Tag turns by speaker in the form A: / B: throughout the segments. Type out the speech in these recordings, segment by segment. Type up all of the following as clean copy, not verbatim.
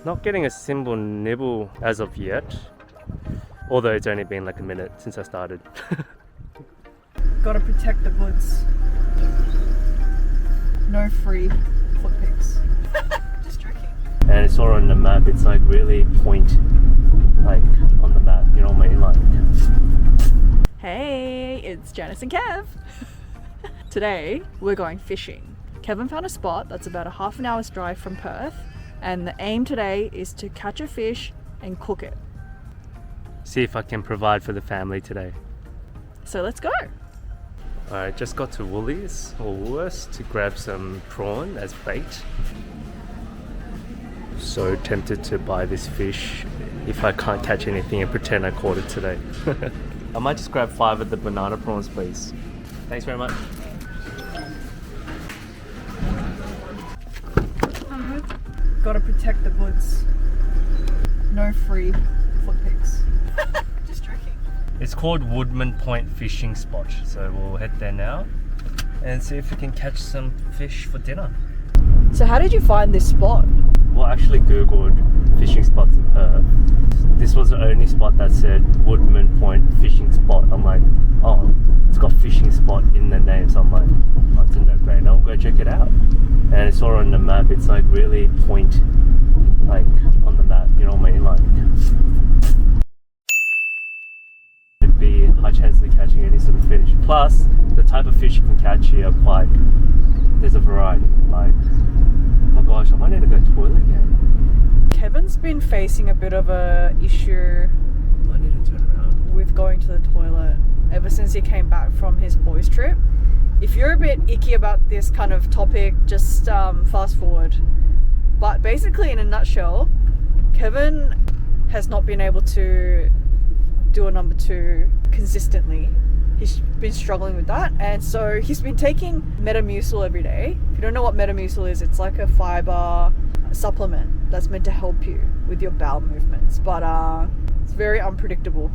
A: Not getting a single nibble as of yet, although it's only been like a minute since I started.
B: Gotta protect the goods. No free foot pics. Just joking.
A: And it's all on the map, it's like really point like on the map, you know, on my inline.
B: Hey, it's Janice and Kev. Today we're going fishing. Kevin found a spot that's about a half an hour's drive from Perth, and the aim today is to catch a fish and cook it.
A: See if I can provide for the family today.
B: So let's go.
A: Alright, just got to Woolies or Woolworths to grab some prawn as bait. So tempted to buy this fish if I can't catch anything and pretend I caught it today. I might just grab 5 of the banana prawns, please. Thanks very much.
B: Gotta protect the goods. No free foot pics. Just joking.
A: It's called Woodman Point Fishing Spot, so we'll head there now and see if we can catch some fish for dinner.
B: So how did you find this spot?
A: Well, I actually googled fishing spots in Perth. This was the only spot that said Woodman Point Fishing Spot. I'm like, oh, it's got fishing spot in the name, so I'm like, oh, it's a no-brainer, I'll go check it out. And it's all on the map, it's like really point like on the map, you know, on my inline. It'd be a high chance of catching any sort of fish. Plus, the type of fish you can catch here are quite, there's a variety. Like, oh my gosh, I might need to go to the toilet again.
B: Kevin's been facing a bit of a issue
A: I need to turn around.
B: with going to the toilet ever since he came back from his boys trip. If you're a bit icky about this kind of topic, just fast forward. But basically, in a nutshell, Kevin has not been able to do a number 2 consistently. He's been struggling with that, and so he's been taking Metamucil every day. If you don't know what Metamucil is, it's like a fiber supplement that's meant to help you with your bowel movements, but it's very unpredictable.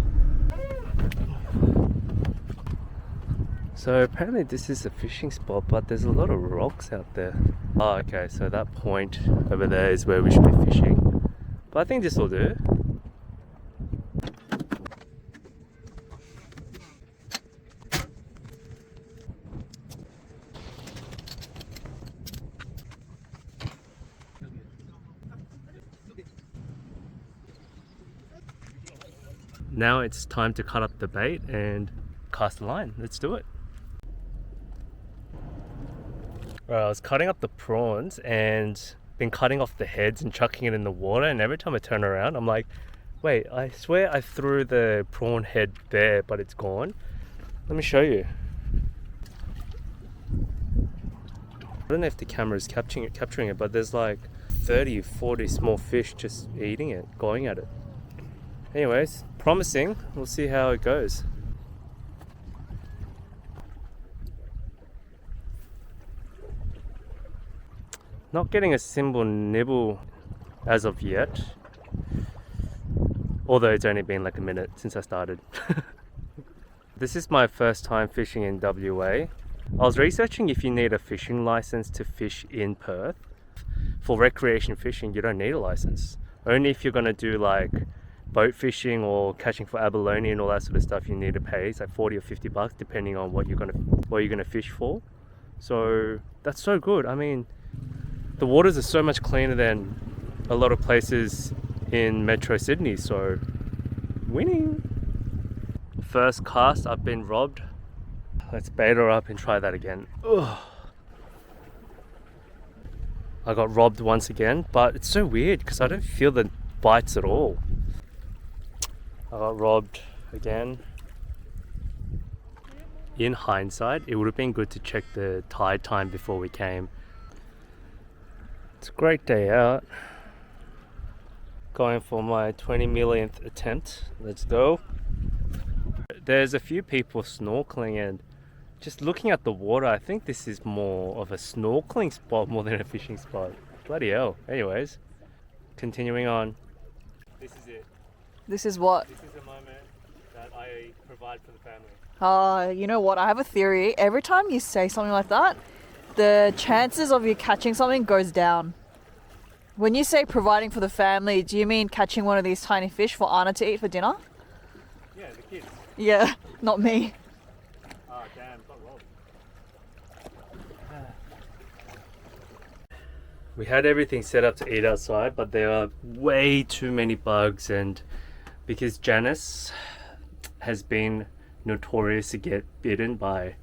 A: So apparently this is a fishing spot, but there's a lot of rocks out there. Oh, okay, so that point over there is where we should be fishing. But I think this will do. Now it's time to cut up the bait and cast the line. Let's do it. Right, I was cutting up the prawns and been cutting off the heads and chucking it in the water, and every time I turn around I'm like, wait, I swear I threw the prawn head there, but it's gone. Let me show you. I don't know if the camera is capturing it, but there's like 30, 40 small fish just eating it, going at it. Anyways, promising. We'll see how it goes. Not getting a single nibble as of yet, although it's only been like a minute since I started. This is my first time fishing in WA. I was researching if you need a fishing license to fish in Perth. For recreation fishing, you don't need a license. Only if you're gonna do like boat fishing or catching for abalone and all that sort of stuff, you need to pay. It's like 40 or 50 bucks depending on what you're gonna fish for. So that's so good. I mean, the waters are so much cleaner than a lot of places in Metro Sydney, so winning. First cast, I've been robbed. Let's bait her up and try that again. Ugh. I got robbed once again, but it's so weird because I don't feel the bites at all. I got robbed again. In hindsight, it would have been good to check the tide time before we came. It's a great day out. Going for my 20 millionth attempt. Let's go. There's a few people snorkeling, and just looking at the water, I think this is more of a snorkeling spot more than a fishing spot. Bloody hell. Anyways, continuing on. This is it.
B: This is what?
A: This is the moment that I provide for the family.
B: You know what? I have a theory. Every time you say something like that, the chances of you catching something goes down. When you say providing for the family, do you mean catching one of these tiny fish for Anna to eat for dinner?
A: Yeah, the kids.
B: Yeah, not me.
A: Ah, damn, got robbed. We had everything set up to eat outside, but there are way too many bugs, and because Janice has been notorious to get bitten by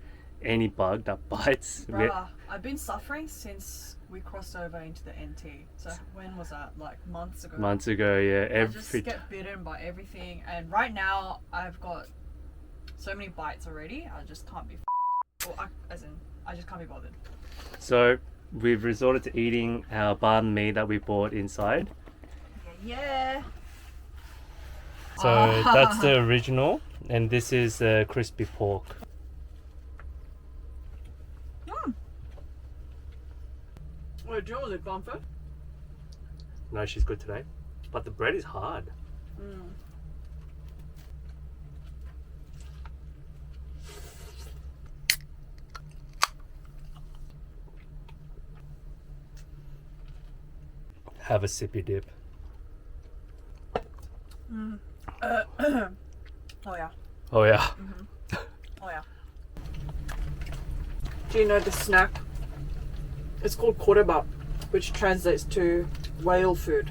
A: any bug that bites.
B: Bruh, I've been suffering since we crossed over into the NT. So when was that? Like months ago?
A: Months ago, yeah.
B: I just get bitten by everything, and right now I've got so many bites already. I just can't be I just can't be bothered.
A: So we've resorted to eating our banh mi that we bought inside.
B: Yeah.
A: So that's the original, and this is the crispy pork.
B: Wait, do you want lip balm first?
A: No, she's good today. But the bread is hard. Have a sippy dip.
B: Oh yeah.
A: Oh yeah.
B: Oh yeah. Do you know the snack? It's called quarterbap, which translates to whale food.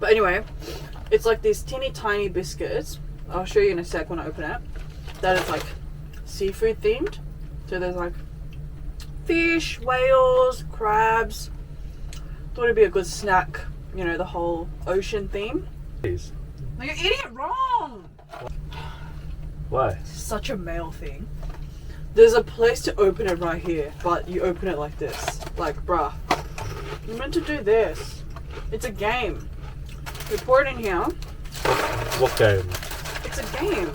B: But anyway, it's like these teeny tiny biscuits. I'll show you in a sec when I open it. That is like seafood themed. So there's like fish, whales, crabs. Thought it'd be a good snack, you know, the whole ocean theme.
A: Please.
B: No, you're eating it wrong!
A: Why?
B: Such a male thing. There's a place to open it right here, but you open it like this. Like, bruh. You're meant to do this. It's a game. You pour it in here.
A: What game?
B: It's a game.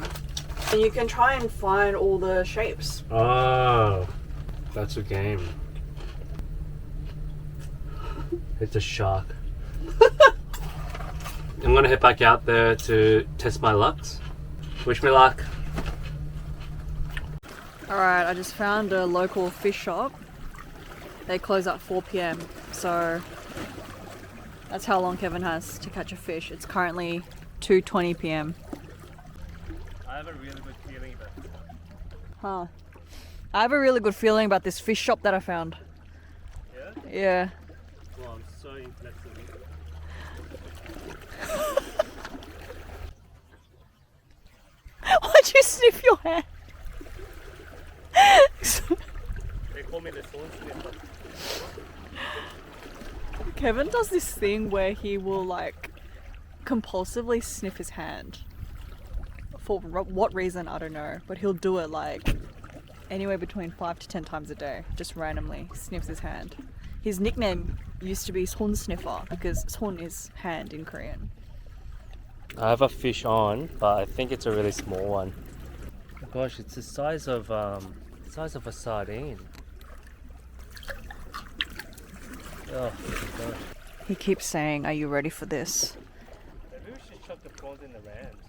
B: And you can try and find all the shapes.
A: Oh, that's a game. It's a shark. I'm gonna head back out there to test my lucks. Wish me luck.
B: Alright, I just found a local fish shop. They close at 4 p.m. So that's how long Kevin has to catch a fish. It's currently 2:20 p.m.
A: I have a really good feeling about this one.
B: Huh. I have a really good feeling about this fish shop that I found.
A: Yeah?
B: Yeah.
A: Well, I'm so inflexible.
B: Why'd you sniff your hand?
A: They call me the thorn sniffer.
B: Kevin does this thing where he will like compulsively sniff his hand. For what reason, I don't know. But he'll do it like anywhere between 5 to 10 times a day. Just randomly sniffs his hand. His nickname used to be Son Sniffer because Son is hand in Korean.
A: I have a fish on, but I think it's a really small one. Gosh, it's the size of a sardine. Oh my gosh.
B: He keeps saying, "Are you ready for this?"
A: Maybe we should chuck the prawns in the rams.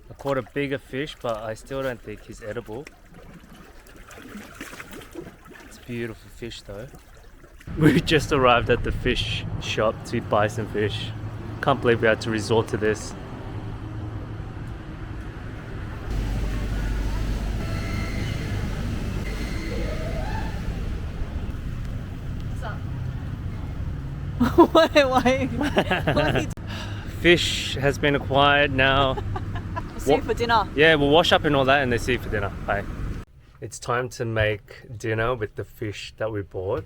A: I caught a bigger fish, but I still don't think he's edible. It's a beautiful fish though. We just arrived at the fish shop to buy some fish. Can't believe we had to resort to this.
B: Why?
A: Fish has been acquired now.
B: See you for dinner.
A: Yeah, we'll wash up and all that and then see you for dinner. Bye. It's time to make dinner with the fish that we bought.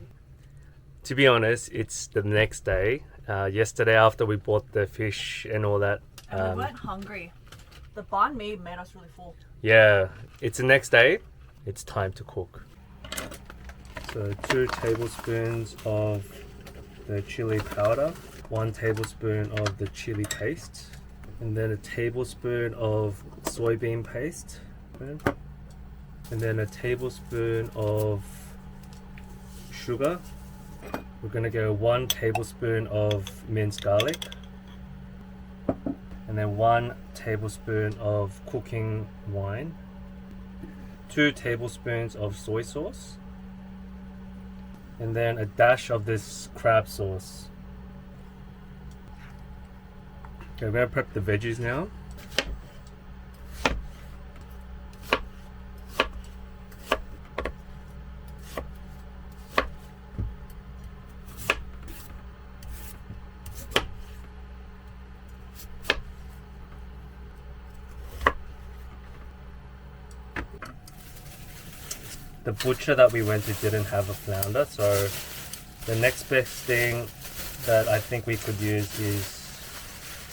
A: To be honest, it's the next day. Yesterday after we bought the fish and all that.
B: And we weren't hungry. The banh mi made us really full.
A: Yeah, it's the next day. It's time to cook. So 2 tablespoons of the chili powder, 1 tablespoon of the chili paste, and then a tablespoon of soybean paste, and then a tablespoon of sugar. We're gonna go 1 tablespoon of minced garlic, and then 1 tablespoon of cooking wine, 2 tablespoons of soy sauce, And then a dash of this crab sauce. Okay, we're gonna prep the veggies now. The butcher that we went to didn't have a flounder, so the next best thing that I think we could use is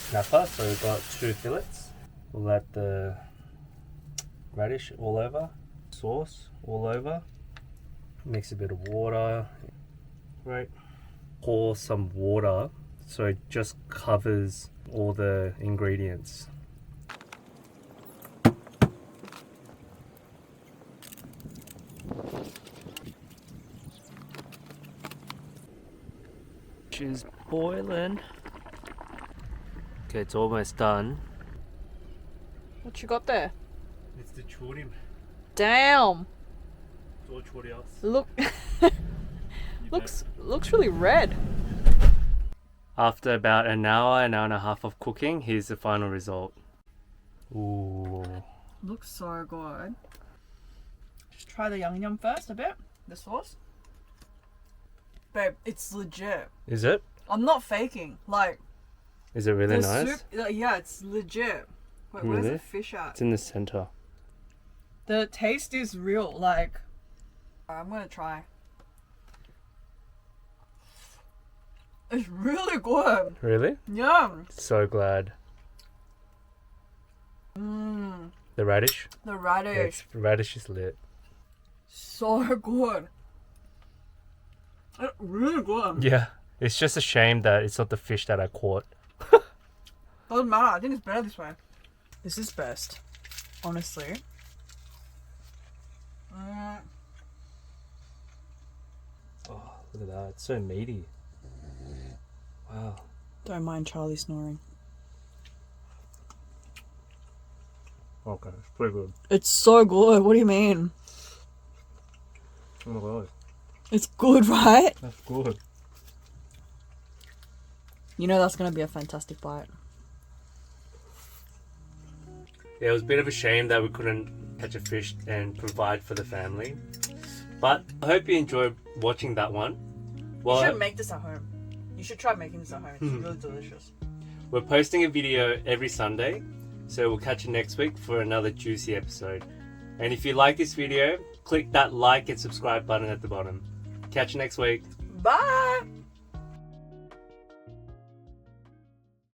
A: snapper. So we've got 2 fillets. We'll add the radish all over, sauce all over, mix a bit of water, right? Pour some water so it just covers all the ingredients. Is boiling. Okay, it's almost done.
B: What you got there?
A: It's the chorim.
B: Damn.
A: It's all chorios.
B: Look. looks really red.
A: After about an hour and a half of cooking, here's the final result. Ooh.
B: Looks so good. Just try the yum first a bit. The sauce. Babe, it's legit.
A: Is it?
B: I'm not faking. Like,
A: Is it really
B: the
A: nice?
B: soup, yeah, it's legit. Wait, where's
A: Really?
B: the fish at?
A: It's in the center.
B: The taste is real. Like, I'm gonna try. It's really good.
A: Really?
B: Yeah.
A: So glad. The radish?
B: The
A: Yeah,
B: radish.
A: radish is lit.
B: So good. It's really good.
A: Yeah. It's just a shame that it's not the fish that I caught.
B: Doesn't matter. I think it's better this way. This is best. Honestly.
A: Oh, look at that. It's so meaty. Wow.
B: Don't mind Charlie snoring.
A: Okay, it's pretty good.
B: It's so good. What do you mean?
A: Oh my god.
B: It's good, right?
A: That's good.
B: You know that's gonna be a fantastic bite.
A: Yeah, it was a bit of a shame that we couldn't catch a fish and provide for the family. But I hope you enjoyed watching that one. Well,
B: You should make this at home. You should try making this at home. It's really delicious.
A: we're posting a video every Sunday, so we'll catch you next week for another juicy episode. And if you like this video, click that like and subscribe button at the bottom. Catch you next week.
B: Bye!